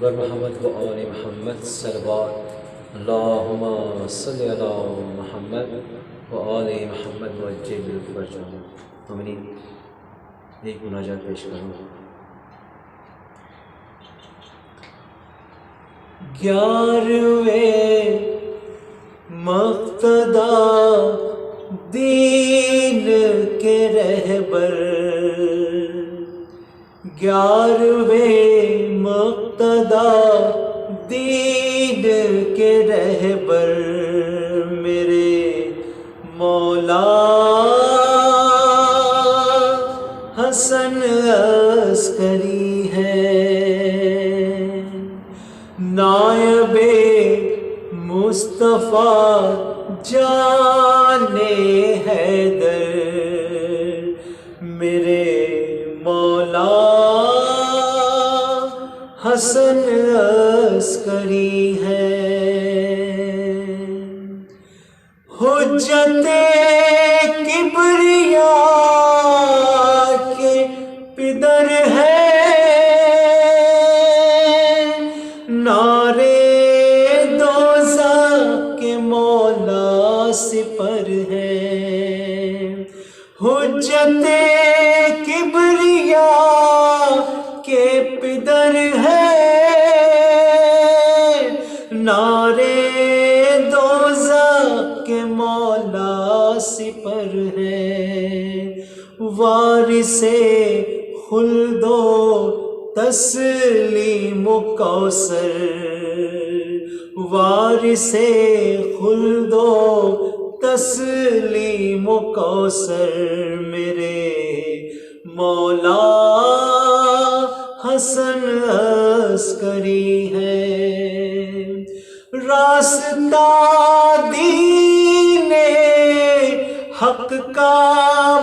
ور محمد و آل محمد صلوات اللہم صلی علی محمد و آل محمد وجل فرجہ. آمین. ایک مناجات پیش کروں. 11ویں مقتدی دین کے رہبر، 11ویں مقتدی دین کے رہبر میرے مولا حسن عسکری ہے. نائب مصطفیٰ جان حیدر میرے مولا حسن عسکری ہے. حجت کبریاء کے پدر ہے، نعرے دوزخ کے مولا سپر ہے. حجت کبریاء کے پدر ہے، نعرے دوزخ کے مولا سپر ہے. وارث خلد و تسلیم و کوثر، وارث خلد و تسلیم و کوثر میرے مولا حسن عسکری ہے. راستہ دین حق کا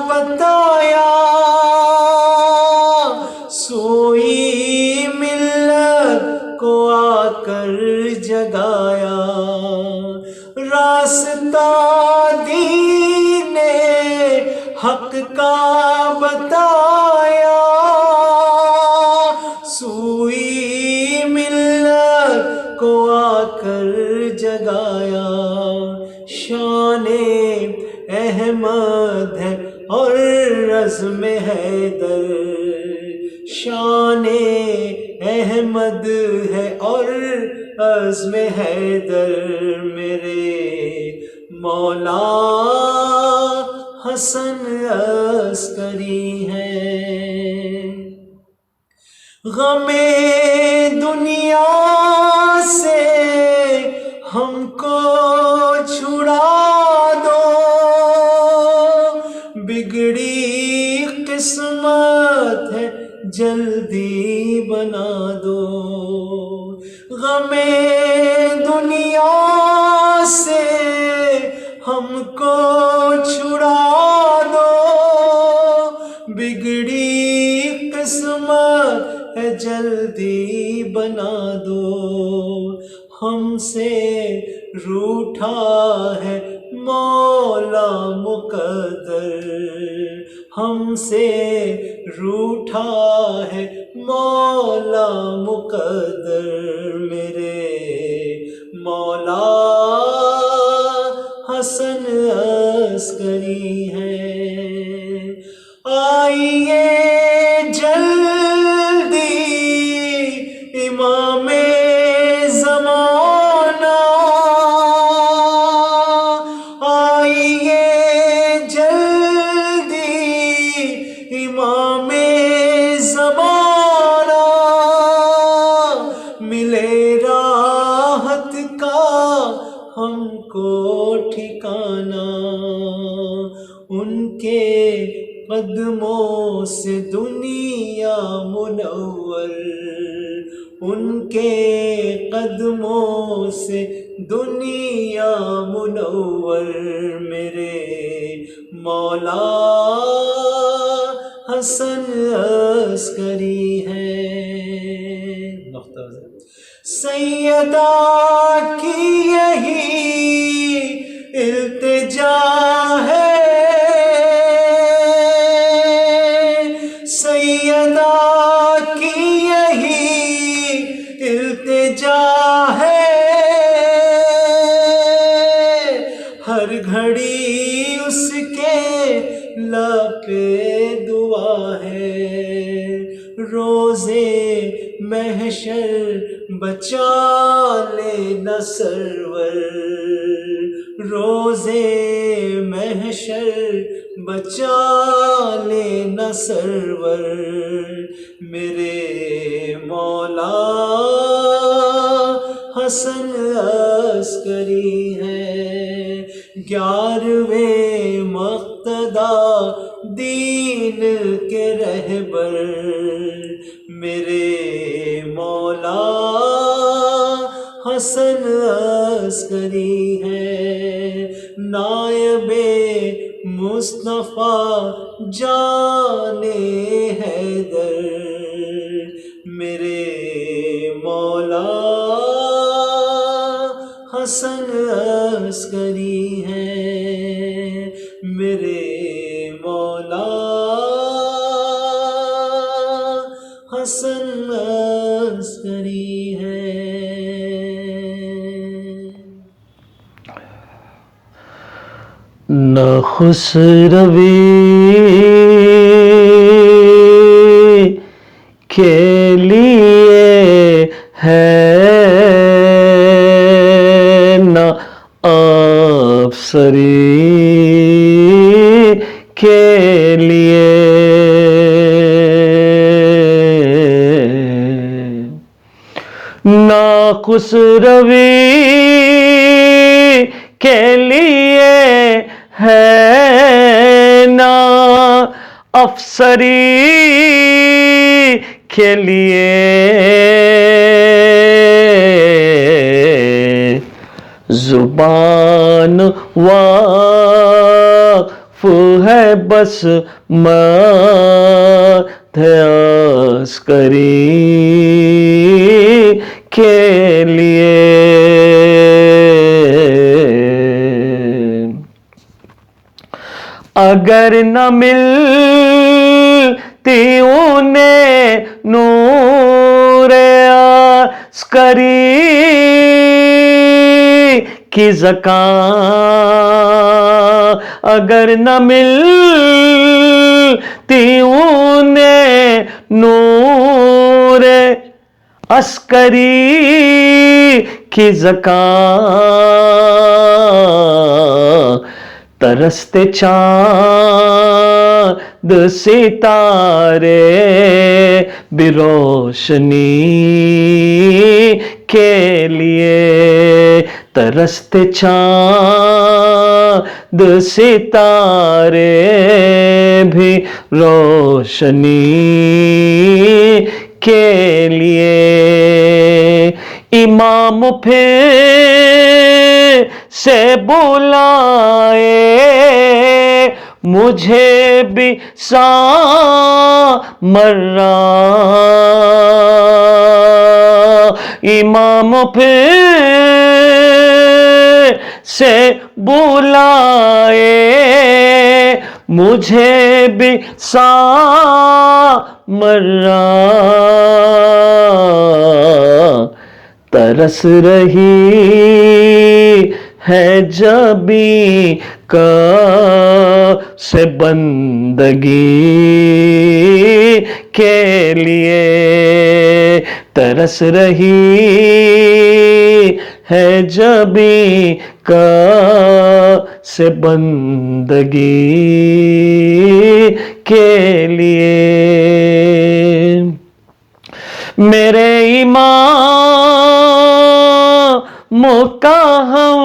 بتایا، سوئی ملت کو آ کر جگایا. راستہ دین حق کا بتایا، سوئی ملت کو آ کر جگایا. شان احمد ہے اور عزم حیدر، شان احمد ہے اور عزم حیدر میرے مولا حسن عسکری ہے. غم دنیا سے ہم کو چھڑا دو، بگڑی قسمت ہے جلدی بنا دو. غم دنیا سے ہم کو چھڑا دو، بگڑی قسمت ہے جلدی بنا دو. ہم سے روٹھا ہے مولا مقدر، ہم سے روٹھا ہے مولا مقدر میرے مولا حسن عسکری ہے. آئیے جلدی امام زمانہ، آئیے جلدی امام زمانہ، ملے راحت کا ہم کو ٹھکانہ. ان کے قدموں سے دنیا منور، ان کے قدموں سے دنیا منور میرے مولا حسن عسکری ہے. سیدہ کی یہی التجا ہے، سیدہ کی یہی اس کے لب پہ دعا ہے، روزے محشر بچا لینا سرور، روزے محشر بچا لینا سرور، میرے مولا حسن عسکری ہے، 11ویں مقتدا دین کے رہبر، میرے مولا حسن عسکری ہے، نائب مصطفیٰ جان حیدر، میرے مولا حسن عسکری ہے، میرے مولا حسن عسکری ہے۔ نہ خسروی کے لیے ہے نہ افسری کے لیے، نہ خسروی کے لیے ہے نہ افسری کے لیے، زبان واقف ہے بس مدح عسکری کے لیے، اگر نہ ملتی انہیں نور عسکری کی زکاں، اگر نہ ملتی انہیں نور عسکری کی زکاں، ترستے چاند ستارے بھی روشنی کے لیے، ترستے چاند ستارے بھی روشنی کے لیے، امام پھر سے بلائے مجھے بھی سامراں، امام پھر سے بلائے مجھے بھی سامراں، ترس رہی ہے جبیں کا سے بندگی کے لیے، ترس رہی ہے جبیں کا سے بندگی کے لیے، میرے امام کا ہم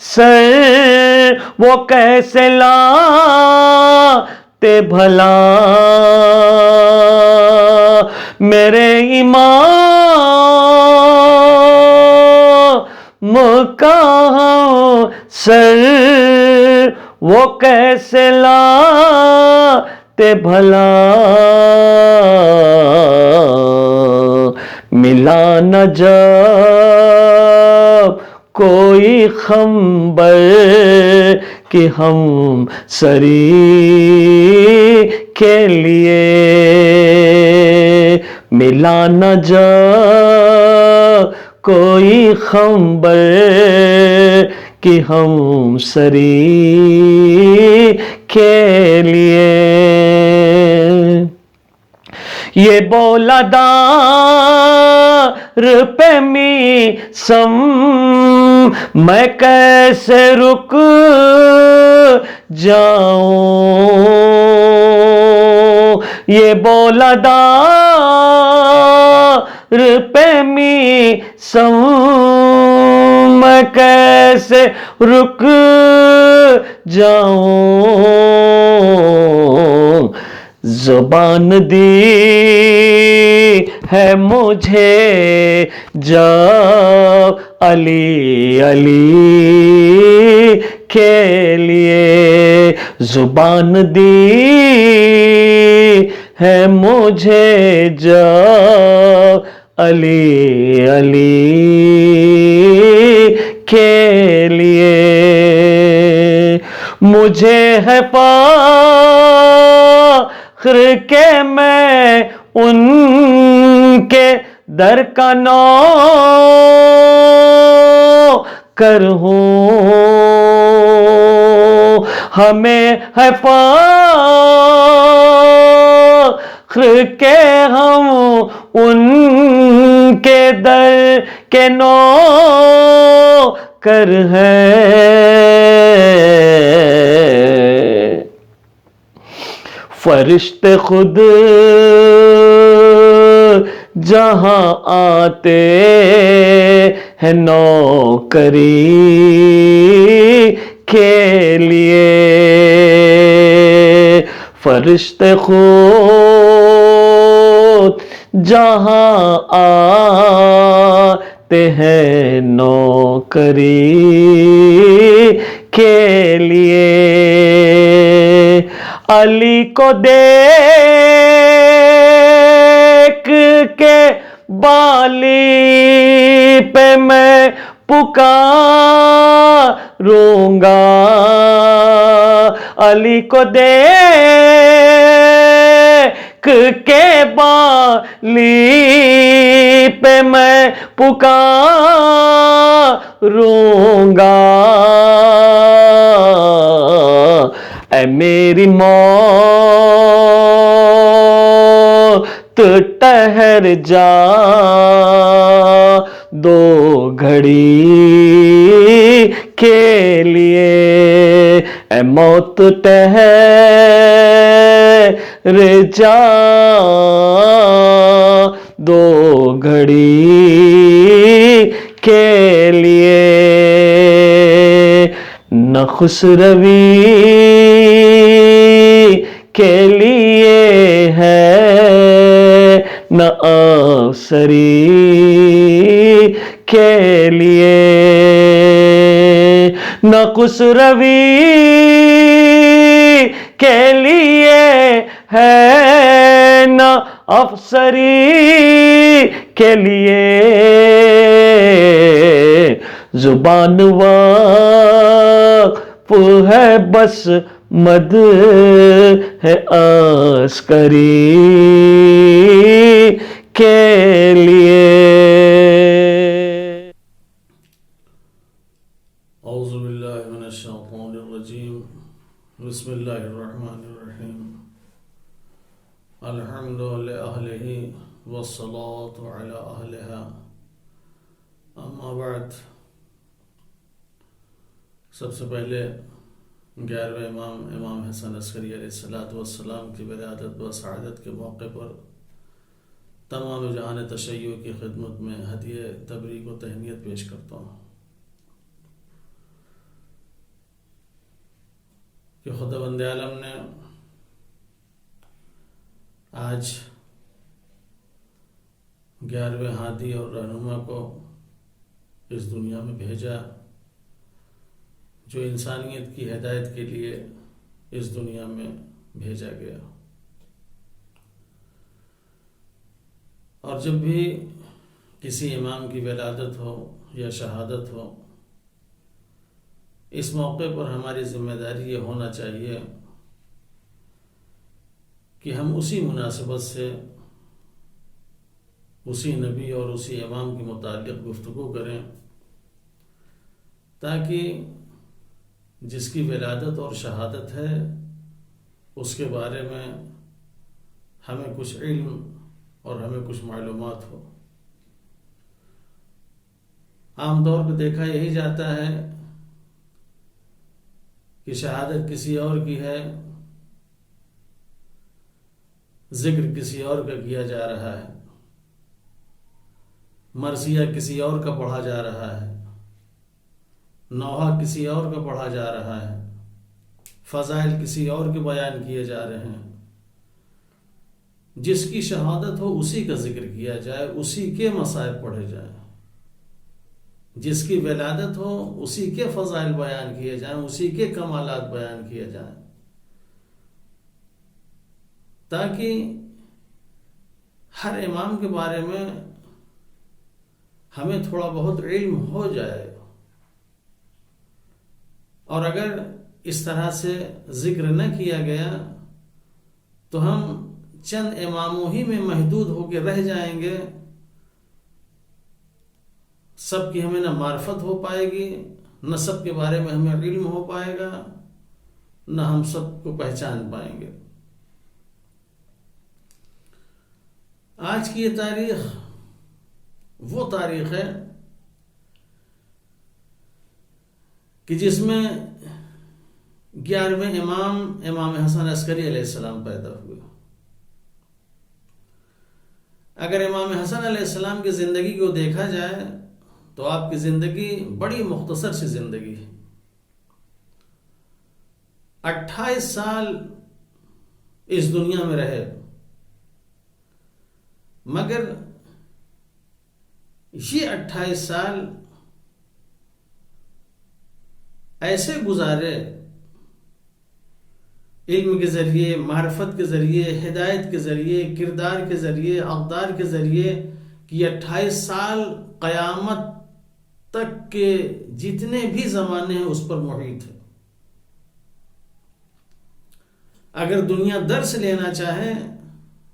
سر وہ کیسے لاتے بھلا، میرے امام کا ہم سر وہ کیسے لاتے بھلا، ملا نہ جب کوئی خمبر کہ ہم سری کے لیے، ملا نہ جب کوئی خمبر کہ ہم سری کے لیے یہ بولا دار پہ می سم میں کیسے رک جاؤں یہ بولا دار پہ می سم میں کیسے رک جاؤں زبان دی ہے مجھے جاؤ علی علی کے لیے زبان دی ہے مجھے جاؤ علی علی کے لیے مجھے ہے فخر کہ میں ان کے در کا نوکر ہوں ہمیں ہے فخر کہ ہم ان کے در کے نوکر ہیں فرشتے خود جہاں آتے ہیں نوکری کے لیے فرشتے خود جہاں آتے ہیں نوکری کے لیے علی کو دیکھ کے بالی پہ میں پکاروں گا علی کو دیکھ کے بالی پہ میں پکاروں گا اے میری موت ٹھہر جا دو گھڑی کے لیے اے موت ٹھہر جا دو گھڑی کے لیے نہ خسروی کے لیے ہے نہ افسری کے لیے نہ خسروی کے لیے ہے نہ افسری کے لیے زبان وقف ہے بس مد ہے عسکری کے لیے اعوذ باللہ من الشیطان الرجیم بسم اللہ الرحمن الرحیم الحمد لأہلہ والصلاة علی اہلہا اما بعد سب سے پہلے 11ویں امام حسن عسکری علیہ السلام کی ولادت و سعادت کے موقع پر تمام جہان تشیع کی خدمت میں ہدیہ تبریک و تہنیت پیش کرتا ہوں کہ خداوند عالم نے آج 11ویں ہادی اور رہنما کو اس دنیا میں بھیجا جو انسانیت کی ہدایت کے لیے اس دنیا میں بھیجا گیا. اور جب بھی کسی امام کی ولادت ہو یا شہادت ہو اس موقع پر ہماری ذمہ داری یہ ہونا چاہیے کہ ہم اسی مناسبت سے اسی نبی اور اسی امام کے متعلق گفتگو کریں تاکہ جس کی ولادت اور شہادت ہے اس کے بارے میں ہمیں کچھ علم اور ہمیں کچھ معلومات ہو۔ عام طور پہ دیکھا یہی جاتا ہے کہ شہادت کسی اور کی ہے، ذکر کسی اور کا کیا جا رہا ہے، مرثیہ کسی اور کا پڑھا جا رہا ہے، نوحہ کسی اور کا پڑھا جا رہا ہے، فضائل کسی اور کے بیان کیے جا رہے ہیں۔ جس کی شہادت ہو اسی کا ذکر کیا جائے، اسی کے مصائب پڑھے جائیں، جس کی ولادت ہو اسی کے فضائل بیان کیے جائیں، اسی کے کمالات بیان کیے جائیں، تاکہ ہر امام کے بارے میں ہمیں تھوڑا بہت علم ہو جائے۔ اور اگر اس طرح سے ذکر نہ کیا گیا تو ہم چند اماموں ہی میں محدود ہو کے رہ جائیں گے، سب کی ہمیں نہ معرفت ہو پائے گی، نہ سب کے بارے میں ہمیں علم ہو پائے گا، نہ ہم سب کو پہچان پائیں گے۔ آج کی یہ تاریخ وہ تاریخ ہے کہ جس میں 11ویں امام حسن عسکری علیہ السلام پیدا ہوئے۔ اگر امام حسن علیہ السلام کی زندگی کو دیکھا جائے تو آپ کی زندگی بڑی مختصر سی زندگی ہے۔ 28 سال اس دنیا میں رہے، مگر یہ 28 سال ایسے گزارے علم کے ذریعے، معرفت کے ذریعے، ہدایت کے ذریعے، کردار کے ذریعے، اقدار کے ذریعے، کہ یہ 28 سال قیامت تک کے جتنے بھی زمانے ہیں اس پر محیط ہے۔ اگر دنیا درس لینا چاہے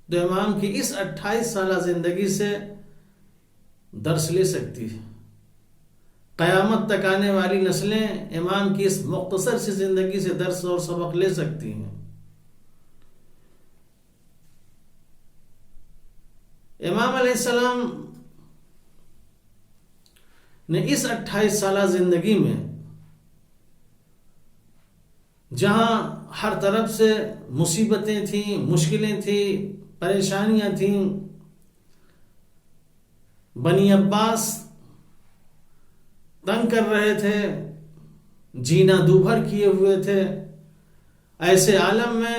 تو امام کی اس 28 سالہ زندگی سے درس لے سکتی ہے۔ قیامت تک آنے والی نسلیں امام کی اس مختصر سی زندگی سے درس اور سبق لے سکتی ہیں۔ امام علیہ السلام نے اس 28 سالہ زندگی میں جہاں ہر طرف سے مصیبتیں تھیں، مشکلیں تھیں، پریشانیاں تھیں، بنی عباس تنگ کر رہے تھے، جینا دوبھر کیے ہوئے تھے، ایسے عالم میں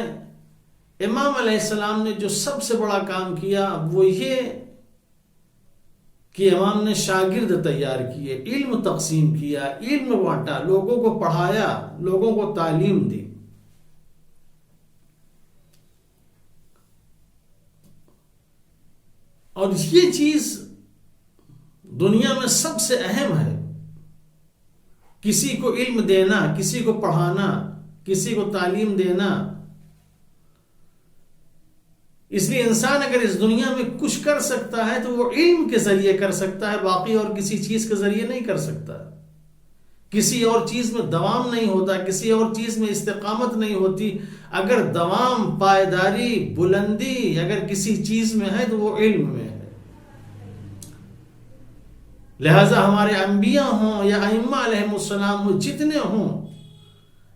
امام علیہ السلام نے جو سب سے بڑا کام کیا وہ یہ کہ امام نے شاگرد تیار کیے، علم تقسیم کیا، علم بانٹا، لوگوں کو پڑھایا، لوگوں کو تعلیم دی۔ اور یہ چیز دنیا میں سب سے اہم ہے، کسی کو علم دینا، کسی کو پڑھانا، کسی کو تعلیم دینا۔ اس لیے انسان اگر اس دنیا میں کچھ کر سکتا ہے تو وہ علم کے ذریعے کر سکتا ہے، باقی اور کسی چیز کے ذریعے نہیں کر سکتا۔ کسی اور چیز میں دوام نہیں ہوتا، کسی اور چیز میں استقامت نہیں ہوتی۔ اگر دوام، پائیداری، بلندی اگر کسی چیز میں ہے تو وہ علم میں ہے۔ لہذا ہمارے انبیاء ہوں یا ائمہ علیہم السلام ہوں، جتنے ہوں،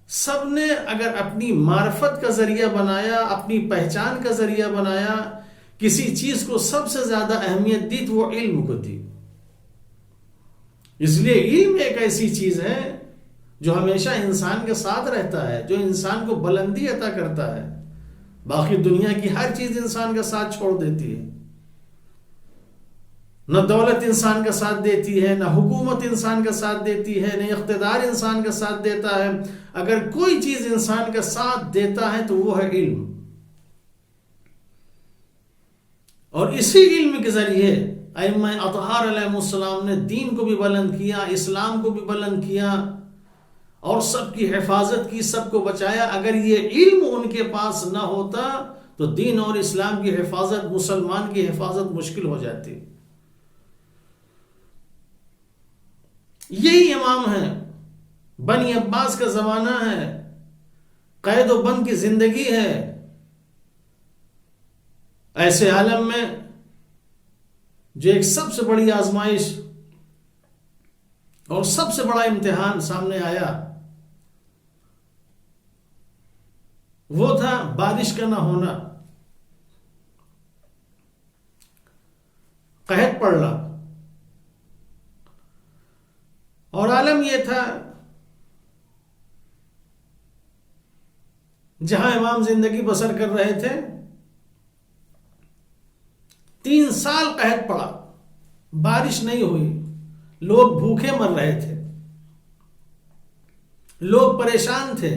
سب نے اگر اپنی معرفت کا ذریعہ بنایا، اپنی پہچان کا ذریعہ بنایا، کسی چیز کو سب سے زیادہ اہمیت دی تو وہ علم کو دی۔ اس لیے علم ایک ایسی چیز ہے جو ہمیشہ انسان کے ساتھ رہتا ہے، جو انسان کو بلندی عطا کرتا ہے۔ باقی دنیا کی ہر چیز انسان کا ساتھ چھوڑ دیتی ہے، نہ دولت انسان کا ساتھ دیتی ہے، نہ حکومت انسان کا ساتھ دیتی ہے، نہ اقتدار انسان کا ساتھ دیتا ہے۔ اگر کوئی چیز انسان کا ساتھ دیتا ہے تو وہ ہے علم۔ اور اسی علم کے ذریعے ائمہ اطہار علیہ السلام نے دین کو بھی بلند کیا، اسلام کو بھی بلند کیا، اور سب کی حفاظت کی، سب کو بچایا۔ اگر یہ علم ان کے پاس نہ ہوتا تو دین اور اسلام کی حفاظت، مسلمان کی حفاظت مشکل ہو جاتی۔ یہی امام ہیں بنی عباس کا زمانہ ہے، قید و بند کی زندگی ہے. ایسے عالم میں جو ایک سب سے بڑی آزمائش اور سب سے بڑا امتحان سامنے آیا، وہ تھا بارش کا نہ ہونا، قحط پڑنا. اور عالم یہ تھا جہاں امام زندگی بسر کر رہے تھے 3 سال قحط پڑا، بارش نہیں ہوئی، لوگ بھوکے مر رہے تھے، لوگ پریشان تھے،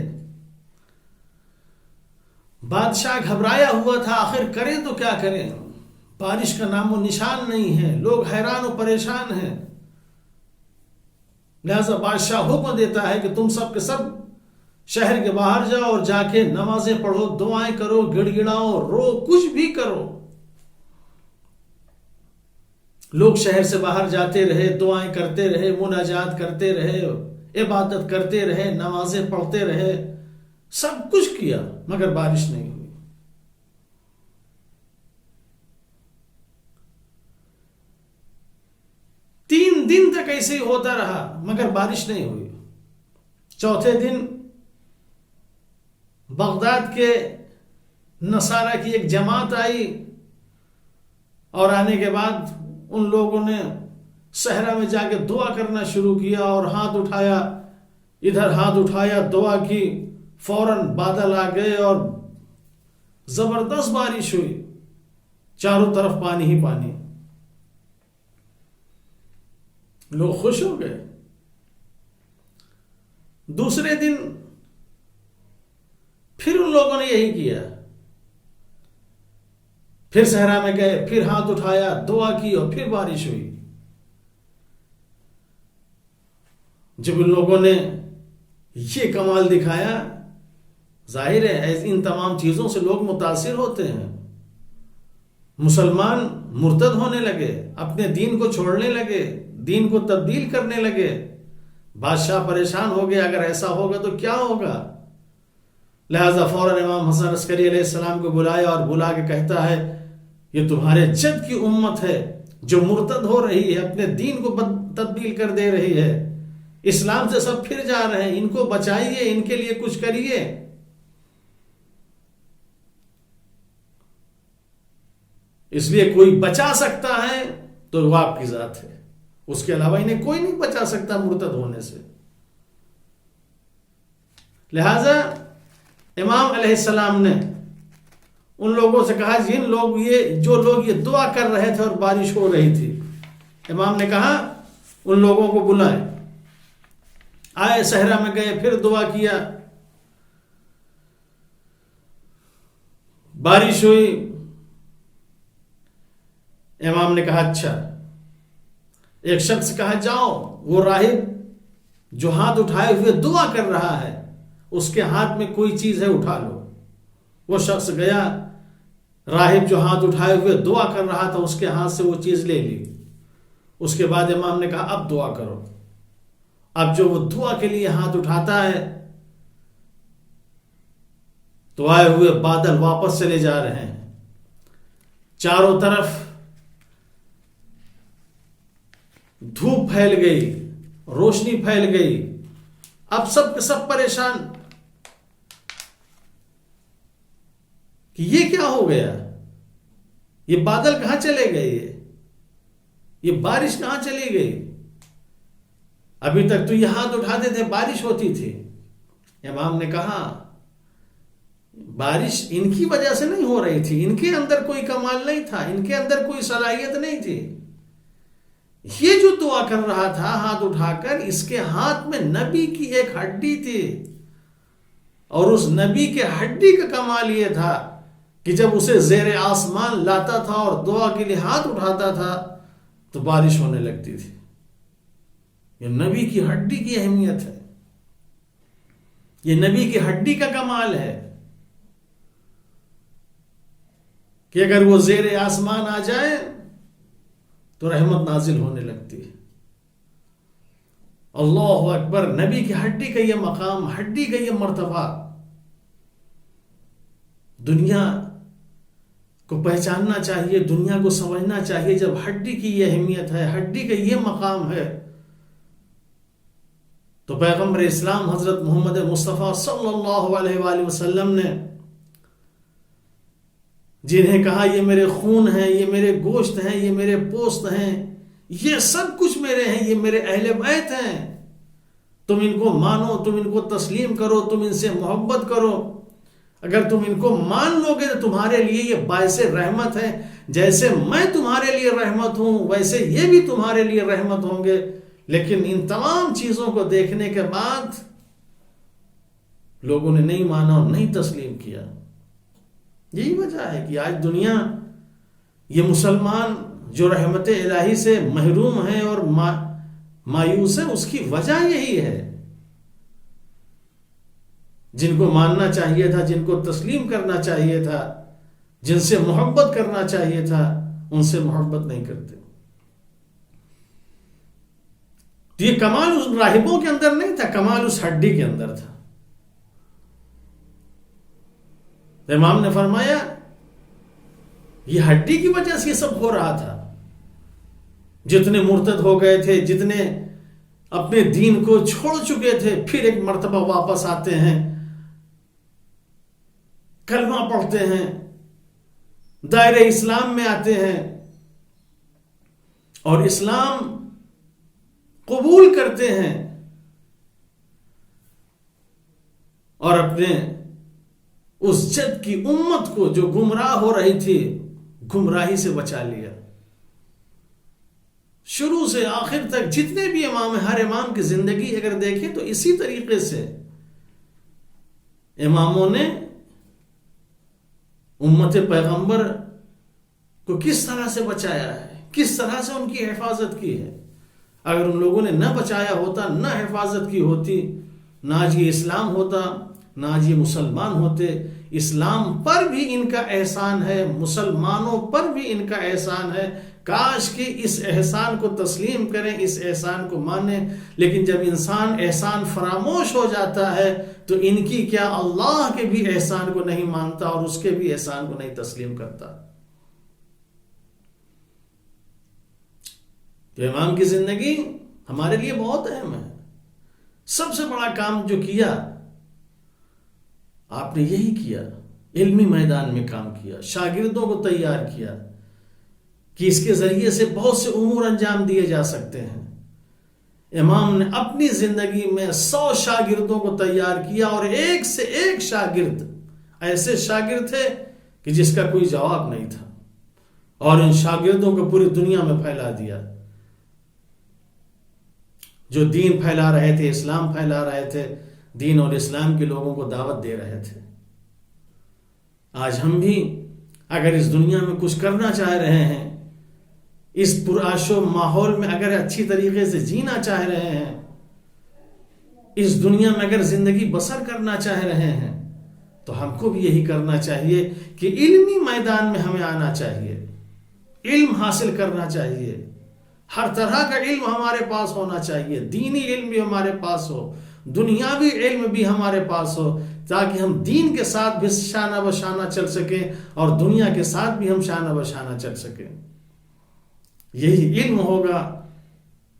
بادشاہ گھبرایا ہوا تھا، آخر کریں تو کیا کریں، بارش کا نام و نشان نہیں ہے، لوگ حیران و پریشان ہیں. لہذا بادشاہ حکم دیتا ہے کہ تم سب کے سب شہر کے باہر جاؤ اور جا کے نمازیں پڑھو، دعائیں کرو، گڑ گڑاؤ، رو، کچھ بھی کرو. لوگ شہر سے باہر جاتے رہے، دعائیں کرتے رہے، مناجات کرتے رہے، عبادت کرتے رہے، نمازیں پڑھتے رہے، سب کچھ کیا، مگر بارش نہیں ہوئی. تین دن تک ایسے ہی ہوتا رہا مگر بارش نہیں ہوئی. چوتھے دن بغداد کے نصارہ کی ایک جماعت آئی اور آنے کے بعد ان لوگوں نے صحرا میں جا کے دعا کرنا شروع کیا اور ہاتھ اٹھایا، ادھر ہاتھ اٹھایا، دعا کی، فوراً بادل آ گئے اور زبردست بارش ہوئی، چاروں طرف پانی ہی پانی. لوگ خوش ہو گئے. دوسرے دن پھر ان لوگوں نے یہی کیا، پھر صحرا میں گئے، پھر ہاتھ اٹھایا، دعا کی اور پھر بارش ہوئی. جب ان لوگوں نے یہ کمال دکھایا، ظاہر ہے ان تمام چیزوں سے لوگ متاثر ہوتے ہیں، مسلمان مرتد ہونے لگے، اپنے دین کو چھوڑنے لگے، دین کو تبدیل کرنے لگے. بادشاہ پریشان ہو گیا، اگر ایسا ہوگا تو کیا ہوگا. لہذا فوراً امام حسن عسکری علیہ السلام کو بلایا اور بلا کے کہتا ہے یہ تمہارے جد کی امت ہے جو مرتد ہو رہی ہے، اپنے دین کو تبدیل کر دے رہی ہے، اسلام سے سب پھر جا رہے ہیں، ان کو بچائیے، ان کے لیے کچھ کریے. اس لیے کوئی بچا سکتا ہے تو وہ آپ کی ذات ہے، اس کے علاوہ انہیں کوئی نہیں بچا سکتا مرتد ہونے سے. لہذا امام علیہ السلام نے ان لوگوں سے کہا جو لوگ یہ دعا کر رہے تھے اور بارش ہو رہی تھی، امام نے کہا ان لوگوں کو بلائے. آئے، صحرا میں گئے، پھر دعا کیا، بارش ہوئی. امام نے کہا اچھا. ایک شخص کہا جاؤ، وہ راہب جو ہاتھ اٹھائے ہوئے دعا کر رہا ہے اس کے ہاتھ میں کوئی چیز ہے، اٹھا لو. وہ شخص گیا، راہب جو ہاتھ اٹھائے ہوئے دعا کر رہا تھا اس کے ہاتھ سے وہ چیز لے لی. اس کے بعد امام نے کہا اب دعا کرو. اب جو وہ دعا کے لیے ہاتھ اٹھاتا ہے تو آئے ہوئے بادل واپس چلے جا رہے ہیں، چاروں طرف دھوپ پھیل گئی، روشنی پھیل گئی. اب سب کے سب پریشان کہ یہ کیا ہو گیا، یہ بادل کہاں چلے گئے، یہ بارش کہاں چلی گئی. ابھی تک تو یہ ہاتھ اٹھاتے تھے بارش ہوتی تھی. امام نے کہا بارش ان کی وجہ سے نہیں ہو رہی تھی، ان کے اندر کوئی کمال نہیں تھا، ان کے اندر کوئی صلاحیت نہیں تھی. یہ جو دعا کر رہا تھا ہاتھ اٹھا کر، اس کے ہاتھ میں نبی کی ایک ہڈی تھی، اور اس نبی کے ہڈی کا کمال یہ تھا کہ جب اسے زیر آسمان لاتا تھا اور دعا کے لیے ہاتھ اٹھاتا تھا تو بارش ہونے لگتی تھی. یہ نبی کی ہڈی کی اہمیت ہے، یہ نبی کی ہڈی کا کمال ہے کہ اگر وہ زیر آسمان آ جائے تو رحمت نازل ہونے لگتی ہے. اللہ اکبر، نبی کی ہڈی کا یہ مقام، ہڈی کا یہ مرتبہ دنیا کو پہچاننا چاہیے، دنیا کو سمجھنا چاہیے. جب ہڈی کی یہ اہمیت ہے، ہڈی کا یہ مقام ہے، تو پیغمبر اسلام حضرت محمد مصطفیٰ صلی اللہ علیہ وآلہ وسلم نے جنہیں کہا یہ میرے خون ہیں، یہ میرے گوشت ہیں، یہ میرے پوست ہیں، یہ سب کچھ میرے ہیں، یہ میرے اہل بیت ہیں، تم ان کو مانو، تم ان کو تسلیم کرو، تم ان سے محبت کرو. اگر تم ان کو مان لو گے تو تمہارے لیے یہ باعث رحمت ہے. جیسے میں تمہارے لیے رحمت ہوں ویسے یہ بھی تمہارے لیے رحمت ہوں گے. لیکن ان تمام چیزوں کو دیکھنے کے بعد لوگوں نے نہیں مانا اور نہیں تسلیم کیا. یہی وجہ ہے کہ آج دنیا یہ مسلمان جو رحمت الہی سے محروم ہیں اور مایوس ہیں، اس کی وجہ یہی ہے. جن کو ماننا چاہیے تھا، جن کو تسلیم کرنا چاہیے تھا، جن سے محبت کرنا چاہیے تھا، ان سے محبت نہیں کرتے. تو یہ کمال اس راہبوں کے اندر نہیں تھا، کمال اس ہڈی کے اندر تھا. امام نے فرمایا یہ ہڈی کی وجہ سے یہ سب ہو رہا تھا. جتنے مرتد ہو گئے تھے، جتنے اپنے دین کو چھوڑ چکے تھے، پھر ایک مرتبہ واپس آتے ہیں، کلمہ پڑھتے ہیں، دائرہ اسلام میں آتے ہیں اور اسلام قبول کرتے ہیں اور اپنے اس جد کی امت کو جو گمراہ ہو رہی تھی گمراہی سے بچا لیا. شروع سے آخر تک جتنے بھی امام ہیں، ہر امام کی زندگی اگر دیکھیں تو اسی طریقے سے اماموں نے امت پیغمبر کو کس طرح سے بچایا ہے، کس طرح سے ان کی حفاظت کی ہے. اگر ان لوگوں نے نہ بچایا ہوتا، نہ حفاظت کی ہوتی، نہ آج یہ اسلام ہوتا، نہ آج یہ مسلمان ہوتے. اسلام پر بھی ان کا احسان ہے، مسلمانوں پر بھی ان کا احسان ہے. کاش کہ اس احسان کو تسلیم کریں، اس احسان کو مانیں. لیکن جب انسان احسان فراموش ہو جاتا ہے تو ان کی کیا، اللہ کے بھی احسان کو نہیں مانتا اور اس کے بھی احسان کو نہیں تسلیم کرتا. تو امام کی زندگی ہمارے لیے بہت اہم ہے. سب سے بڑا کام جو کیا آپ نے یہی کیا، علمی میدان میں کام کیا، شاگردوں کو تیار کیا کہ اس کے ذریعے سے بہت سے امور انجام دیے جا سکتے ہیں. امام نے اپنی زندگی میں 100 شاگردوں کو تیار کیا اور ایک سے ایک شاگرد ایسے شاگرد تھے کہ جس کا کوئی جواب نہیں تھا، اور ان شاگردوں کو پوری دنیا میں پھیلا دیا. جو دین پھیلا رہے تھے، اسلام پھیلا رہے تھے، دین اور اسلام کے لوگوں کو دعوت دے رہے تھے. آج ہم بھی اگر اس دنیا میں کچھ کرنا چاہ رہے ہیں، اس پرآش و ماحول میں اگر اچھی طریقے سے جینا چاہ رہے ہیں، اس دنیا میں اگر زندگی بسر کرنا چاہ رہے ہیں، تو ہم کو بھی یہی کرنا چاہیے کہ علمی میدان میں ہمیں آنا چاہیے، علم حاصل کرنا چاہیے. ہر طرح کا علم ہمارے پاس ہونا چاہیے، دینی علم بھی ہمارے پاس ہو، دنیاوی علم بھی ہمارے پاس ہو، تاکہ ہم دین کے ساتھ بھی شانہ بشانہ چل سکیں اور دنیا کے ساتھ بھی ہم شانہ بشانہ چل سکیں. یہی علم ہوگا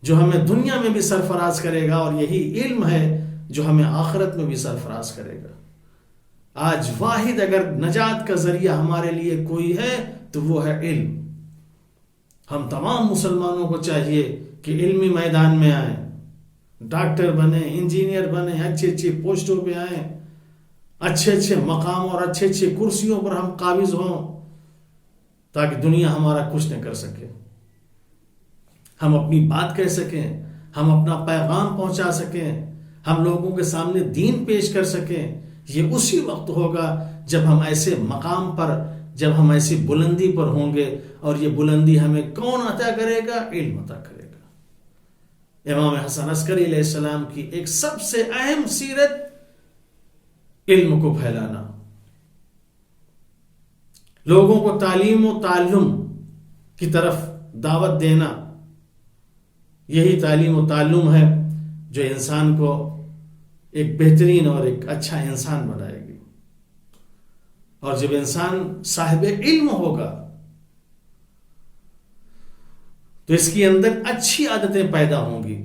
جو ہمیں دنیا میں بھی سرفراز کرے گا، اور یہی علم ہے جو ہمیں آخرت میں بھی سرفراز کرے گا. آج واحد اگر نجات کا ذریعہ ہمارے لیے کوئی ہے تو وہ ہے علم. ہم تمام مسلمانوں کو چاہیے کہ علمی میدان میں آئیں، ڈاکٹر بنیں، انجینئر بنیں، اچھی اچھی پوسٹوں پہ آئیں، اچھے اچھے مقام اور اچھے اچھے کرسیوں پر ہم قابض ہوں، تاکہ دنیا ہمارا کچھ نہ کر سکے. ہم اپنی بات کہہ سکیں، ہم اپنا پیغام پہنچا سکیں، ہم لوگوں کے سامنے دین پیش کر سکیں. یہ اسی وقت ہوگا جب ہم ایسے مقام پر، جب ہم ایسی بلندی پر ہوں گے. اور یہ بلندی ہمیں کون عطا کرے گا؟ علم عطا کرے گا. امام حسن عسکری علیہ السلام کی ایک سب سے اہم سیرت علم کو پھیلانا، لوگوں کو تعلیم و تعلم کی طرف دعوت دینا. یہی تعلیم و تعلم ہے جو انسان کو ایک بہترین اور ایک اچھا انسان بنائے گی. اور جب انسان صاحب علم ہوگا تو اس کے اندر اچھی عادتیں پیدا ہوں گی.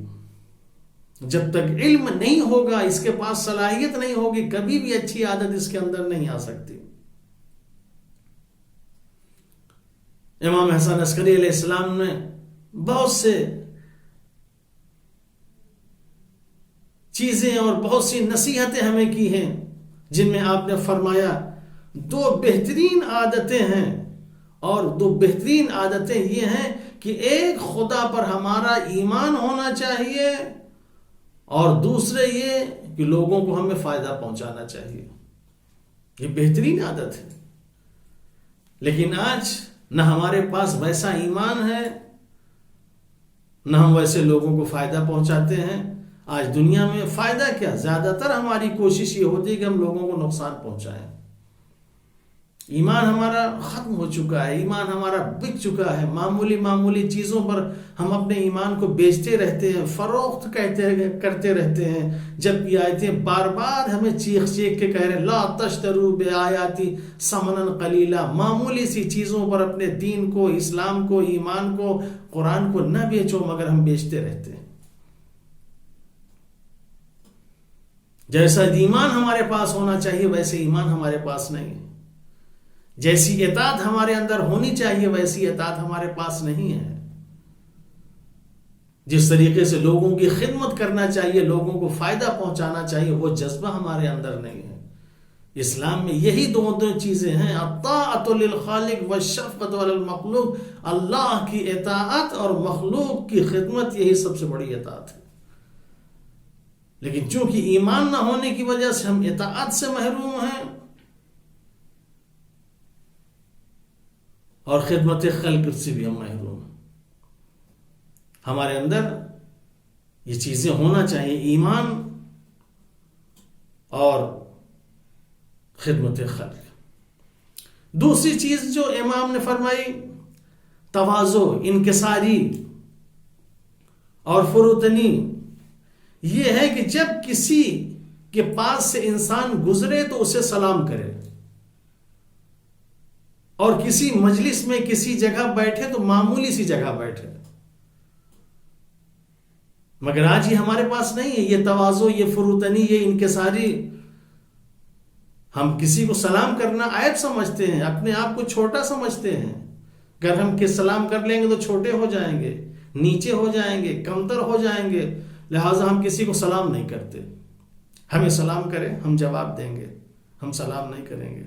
جب تک علم نہیں ہوگا، اس کے پاس صلاحیت نہیں ہوگی، کبھی بھی اچھی عادت اس کے اندر نہیں آ سکتی. امام حسن عسکری علیہ السلام نے بہت سے چیزیں اور بہت سی نصیحتیں ہمیں کی ہیں، جن میں آپ نے فرمایا 2 بہترین عادتیں ہیں، اور 2 بہترین عادتیں یہ ہیں کہ ایک خدا پر ہمارا ایمان ہونا چاہیے، اور دوسرے یہ کہ لوگوں کو ہمیں فائدہ پہنچانا چاہیے. یہ بہترین عادت ہے. لیکن آج نہ ہمارے پاس ویسا ایمان ہے، نہ ہم ویسے لوگوں کو فائدہ پہنچاتے ہیں. آج دنیا میں فائدہ کیا، زیادہ تر ہماری کوشش یہ ہوتی ہے کہ ہم لوگوں کو نقصان پہنچائیں. ایمان ہمارا ختم ہو چکا ہے، ایمان ہمارا بک چکا ہے. معمولی چیزوں پر ہم اپنے ایمان کو بیچتے رہتے ہیں، فروخت کرتے رہتے ہیں. جب یہ آیتیں بار بار ہمیں چیخ کے کہہ رہے لا تشتروا بآیاتی ثمنا قلیلا، معمولی سی چیزوں پر اپنے دین کو، اسلام کو، ایمان کو، قرآن کو نہ بیچو، مگر ہم بیچتے رہتے ہیں. جیسا ایمان ہمارے پاس ہونا چاہیے ویسے ایمان ہمارے پاس نہیں ہے. جیسی اطاعت ہمارے اندر ہونی چاہیے ویسی اطاعت ہمارے پاس نہیں ہے. جس طریقے سے لوگوں کی خدمت کرنا چاہیے، لوگوں کو فائدہ پہنچانا چاہیے، وہ جذبہ ہمارے اندر نہیں ہے. اسلام میں یہی دو چیزیں ہیں، الطاعۃ للخالق والشفقۃ علی المخلوق. اللہ کی اطاعت اور مخلوق کی خدمت، یہی سب سے بڑی اطاعت ہے. لیکن چونکہ ایمان نہ ہونے کی وجہ سے ہم اطاعت سے محروم ہیں اور خدمت خلق سے بھی ہم محروم ہیں. ہمارے اندر یہ چیزیں ہونا چاہیے، ایمان اور خدمت خلق. دوسری چیز جو امام نے فرمائی، تواضع، انکساری اور فروتنی. یہ ہے کہ جب کسی کے پاس سے انسان گزرے تو اسے سلام کرے، اور کسی مجلس میں کسی جگہ بیٹھے تو معمولی سی جگہ بیٹھے. مگر آج یہ ہمارے پاس نہیں ہے، یہ تواضع، یہ فروتنی، یہ انکساری. ہم کسی کو سلام کرنا عیب سمجھتے ہیں، اپنے آپ کو چھوٹا سمجھتے ہیں. اگر ہم سلام کر لیں گے تو چھوٹے ہو جائیں گے، نیچے ہو جائیں گے، کمتر ہو جائیں گے. لہٰذا ہم کسی کو سلام نہیں کرتے. ہمیں سلام کریں ہم جواب دیں گے، ہم سلام نہیں کریں گے.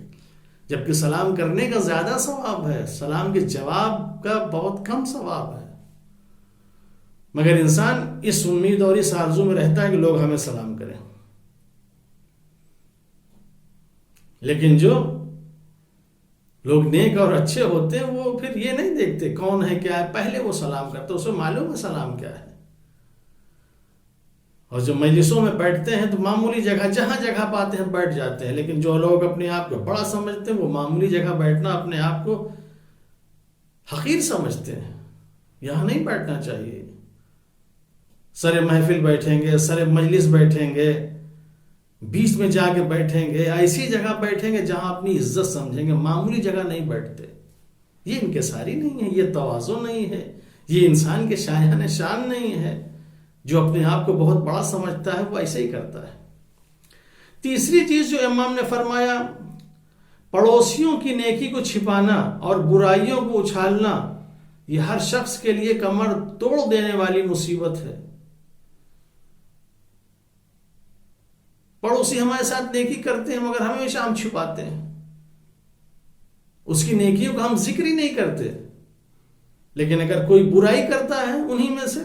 جبکہ سلام کرنے کا زیادہ ثواب ہے، سلام کے جواب کا بہت کم ثواب ہے. مگر انسان اس امید اور اس آرزو میں رہتا ہے کہ لوگ ہمیں سلام کریں. لیکن جو لوگ نیک اور اچھے ہوتے ہیں وہ پھر یہ نہیں دیکھتے کون ہے کیا ہے، پہلے وہ سلام کرتے، اسے معلوم ہے سلام کیا ہے. اور جو مجلسوں میں بیٹھتے ہیں تو معمولی جگہ جہاں جگہ پاتے ہیں بیٹھ جاتے ہیں. لیکن جو لوگ اپنے آپ کو بڑا سمجھتے ہیں وہ معمولی جگہ بیٹھنا اپنے آپ کو حقیر سمجھتے ہیں. یہاں نہیں بیٹھنا چاہیے. سر محفل بیٹھیں گے، سر مجلس بیٹھیں گے، بیچ میں جا کے بیٹھیں گے، ایسی جگہ بیٹھیں گے جہاں اپنی عزت سمجھیں گے. معمولی جگہ نہیں بیٹھتے. یہ انکساری نہیں ہے، یہ تواضع نہیں ہے، یہ انسان کے شایان شان نہیں ہے. جو اپنے آپ کو بہت بڑا سمجھتا ہے وہ ایسے ہی کرتا ہے. تیسری چیز جو امام نے فرمایا، پڑوسیوں کی نیکی کو چھپانا اور برائیوں کو اچھالنا، یہ ہر شخص کے لیے کمر توڑ دینے والی مصیبت ہے. پڑوسی ہمارے ساتھ نیکی کرتے ہیں مگر ہمیشہ ہم چھپاتے ہیں، اس کی نیکیوں کا ہم ذکر ہی نہیں کرتے. لیکن اگر کوئی برائی کرتا ہے انہی میں سے،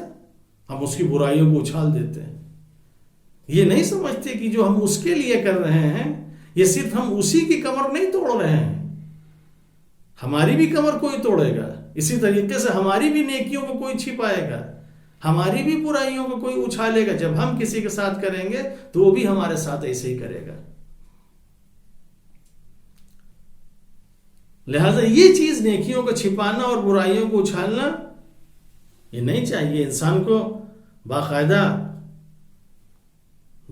ہم اس کی برائیوں کو اچھال دیتے ہیں. یہ نہیں سمجھتے کہ جو ہم اس کے لیے کر رہے ہیں یہ صرف ہم اسی کی کمر نہیں توڑ رہے ہیں، ہماری بھی کمر کوئی توڑے گا. اسی طریقے سے ہماری بھی نیکیوں کو کوئی چھپائے گا، ہماری بھی برائیوں کو کوئی اچھالے گا. جب ہم کسی کے ساتھ کریں گے تو وہ بھی ہمارے ساتھ ایسے ہی کرے گا. لہذا یہ چیز نیکیوں کو چھپانا اور برائیوں کو اچھالنا یہ نہیں چاہیے. انسان کو باقاعدہ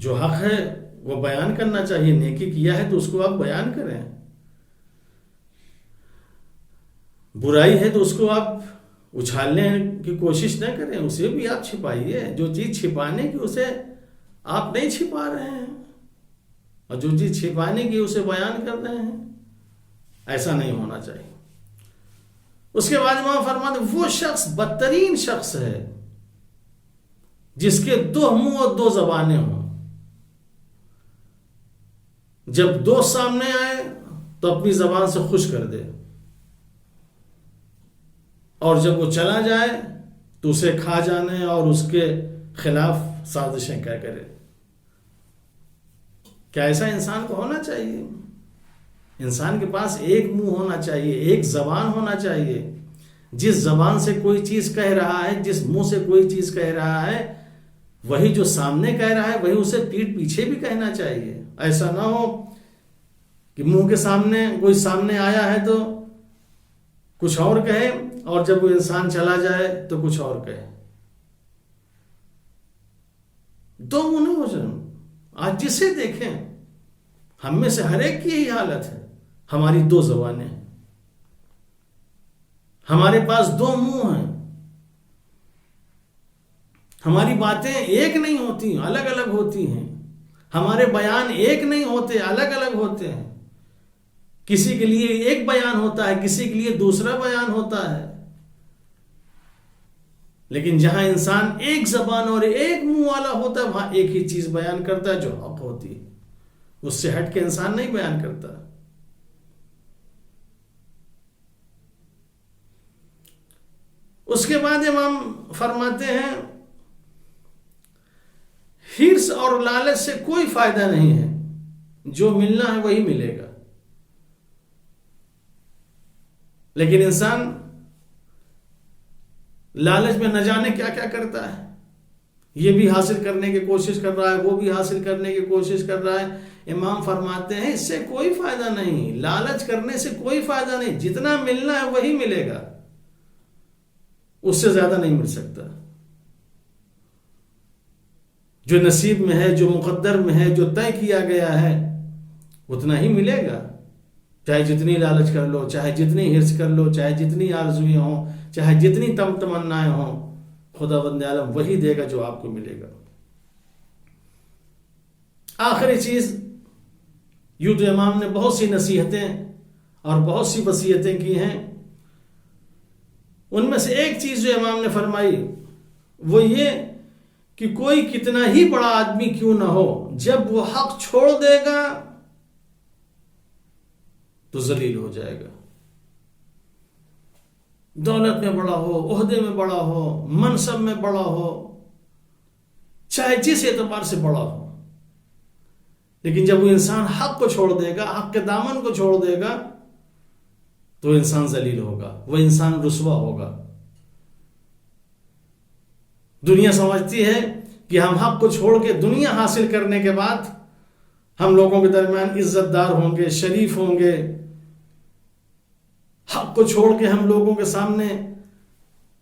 جو حق ہے وہ بیان کرنا چاہیے. نیکی کیا ہے تو اس کو آپ بیان کریں, برائی ہے تو اس کو آپ اچھالنے کی کوشش نہ کریں, اسے بھی آپ چھپائیے. جو چیز چھپانے کی اسے آپ نہیں چھپا رہے ہیں, اور جو چیز چھپانے کی اسے بیان کر رہے ہیں. ایسا نہیں ہونا چاہیے. اس کے بعد امام فرماتے ہیں وہ شخص بدترین شخص ہے جس کے 2 منہ اور 2 زبانیں ہوں. جب دوست سامنے آئے تو اپنی زبان سے خوش کر دے, اور جب وہ چلا جائے تو اسے کھا جانے اور اس کے خلاف سازشیں کیا کرے. کیا ایسا انسان کو ہونا چاہیے؟ انسان کے پاس ایک منہ ہونا چاہیے, ایک زبان ہونا چاہیے. جس زبان سے کوئی چیز کہہ رہا ہے, جس منہ سے کوئی چیز کہہ رہا ہے, وہی جو سامنے کہہ رہا ہے وہی اسے پیٹھ پیچھے بھی کہنا چاہیے. ایسا نہ ہو کہ منہ کے سامنے کوئی سامنے آیا ہے تو کچھ اور کہے, اور جب وہ انسان چلا جائے تو کچھ اور کہے. 2 منہ نہیں ہو جائے. آج جسے دیکھیں ہم میں سے ہر ایک کی یہی حالت ہے. ہماری 2 زبانیں, ہمارے پاس 2 منہ ہیں. ہماری باتیں ایک نہیں ہوتی, الگ الگ ہوتی ہیں. ہمارے بیان ایک نہیں ہوتے, الگ الگ ہوتے ہیں. کسی کے لیے ایک بیان ہوتا ہے, کسی کے لیے دوسرا بیان ہوتا ہے. لیکن جہاں انسان ایک زبان اور ایک منہ والا ہوتا ہے وہاں ایک ہی چیز بیان کرتا ہے جو حق ہوتی ہے. اس سے ہٹ کے انسان نہیں بیان کرتا. اس کے بعد امام فرماتے ہیں حرص اور لالچ سے کوئی فائدہ نہیں ہے, جو ملنا ہے وہی ملے گا. لیکن انسان لالچ میں نہ جانے کیا کیا کرتا ہے. یہ بھی حاصل کرنے کی کوشش کر رہا ہے, وہ بھی حاصل کرنے کی کوشش کر رہا ہے. امام فرماتے ہیں اس سے کوئی فائدہ نہیں, لالچ کرنے سے کوئی فائدہ نہیں. جتنا ملنا ہے وہی ملے گا, اس سے زیادہ نہیں مل سکتا. جو نصیب میں ہے, جو مقدر میں ہے, جو طے کیا گیا ہے اتنا ہی ملے گا. چاہے جتنی لالچ کر لو, چاہے جتنی حرص کر لو, چاہے جتنی آرزویں ہوں, چاہے جتنی تمنائیں ہوں, خدا بند عالم وہی دے گا جو آپ کو ملے گا. آخری چیز, یوں تو امام نے بہت سی نصیحتیں اور بہت سی وصیتیں کی ہیں. ان میں سے ایک چیز جو امام نے فرمائی وہ یہ کہ کوئی کتنا ہی بڑا آدمی کیوں نہ ہو, جب وہ حق چھوڑ دے گا تو ذلیل ہو جائے گا. دولت میں بڑا ہو, عہدے میں بڑا ہو, منصب میں بڑا ہو, چاہے جس اعتبار سے بڑا ہو, لیکن جب وہ انسان حق کو چھوڑ دے گا, حق کے دامن کو چھوڑ دے گا تو انسان ذلیل ہوگا, وہ انسان رسوا ہوگا. دنیا سمجھتی ہے کہ ہم حق کو چھوڑ کے دنیا حاصل کرنے کے بعد ہم لوگوں کے درمیان عزت دار ہوں گے, شریف ہوں گے. حق کو چھوڑ کے ہم لوگوں کے سامنے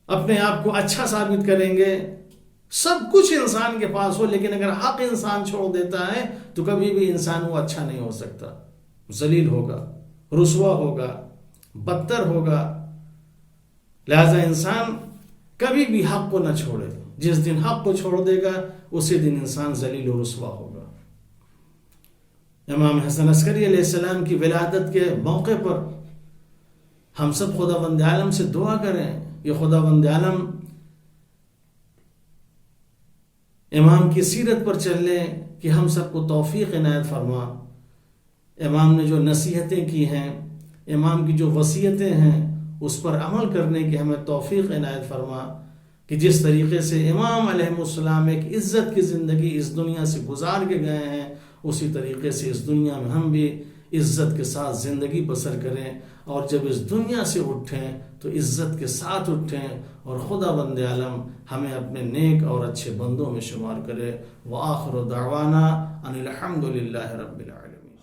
اپنے آپ کو اچھا ثابت کریں گے. سب کچھ انسان کے پاس ہو, لیکن اگر حق انسان چھوڑ دیتا ہے تو کبھی بھی انسان وہ اچھا نہیں ہو سکتا. ذلیل ہوگا, رسوا ہوگا, بدتر ہوگا. لہذا انسان کبھی بھی حق کو نہ چھوڑے. جس دن حق کو چھوڑ دے گا اسی دن انسان ذلیل و رسوا ہوگا. امام حسن عسکری علیہ السلام کی ولادت کے موقع پر ہم سب خدا بند عالم سے دعا کریں کہ خدا بند عالم امام کی سیرت پر چل لیں کہ ہم سب کو توفیق عنایت فرما. امام نے جو نصیحتیں کی ہیں, امام کی جو وصیتیں ہیں, اس پر عمل کرنے کی ہمیں توفیق عنایت فرما کہ جس طریقے سے امام علیہ السلام ایک عزت کی زندگی اس دنیا سے گزار کے گئے ہیں, اسی طریقے سے اس دنیا میں ہم بھی عزت کے ساتھ زندگی بسر کریں, اور جب اس دنیا سے اٹھیں تو عزت کے ساتھ اٹھیں, اور خدا بند عالم ہمیں اپنے نیک اور اچھے بندوں میں شمار کرے. وآخر دعوانا ان الحمد للہ رب العالمین.